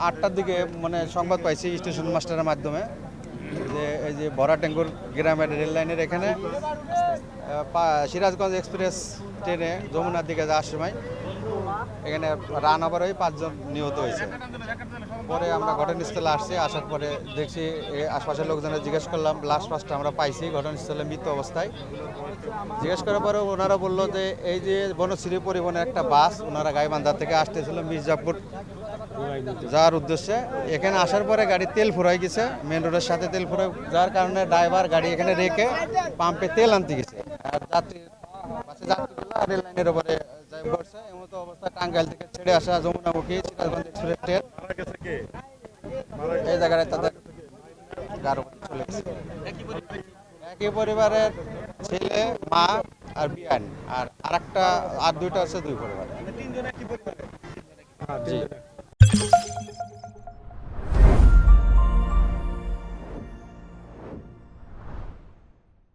8টার দিকে মানে সংবাদ পাইছি স্টেশন মাস্টারের মাধ্যমে যে এই যে ভরাটেঙ্গুর গ্রামের রেল লাইনের এখানে সিরাজগঞ্জ এক্সপ্রেস ট্রেনে যমুনার দিকে যাওয়ার সময় এখানে রান ওভার হয়ে 5 জন নিহত হয়েছে। পরে আমরা ঘটনাস্থলে আসছি, আসার পরে দেখছি আশপাশের লোকজনের জিজ্ঞেস করলাম, লাস্ট ফার্স্টটা আমরা পাইছি ঘটনাস্থলে মৃত অবস্থায়। জিজ্ঞেস করার পরে ওনারা বললো যে এই যে বনশ্রী পরিবহনের একটা বাস ওনারা গাইবান্ধা থেকে আসতেছিল মির্জাপুর যাওয়ার উদ্দেশ্যে। এখানে আসার পরে গাড়ি তেল ফুরাই গেছে, মেন রোডের সাথে তেল ফুরাই যাওয়ার কারণে ড্রাইভার গাড়ি এখানে রেখে পাম্পে তেল আনতে গেছে। আর যাত্রীগুলো রেল লাইনের উপরে যাই পড়ছে। এমতো অবস্থায় টাঙ্গাইল থেকে ছেড়ে আসা যমুনামুখী সিরাজগঞ্জ এক্সপ্রেস ট্রেন এই জায়গায় তাদের গাড়ি চলে গেছে। একই পরিবারের ছেলে, মা আর বিয়ান, আর দুইটা আছে দুই পরিবার। জি।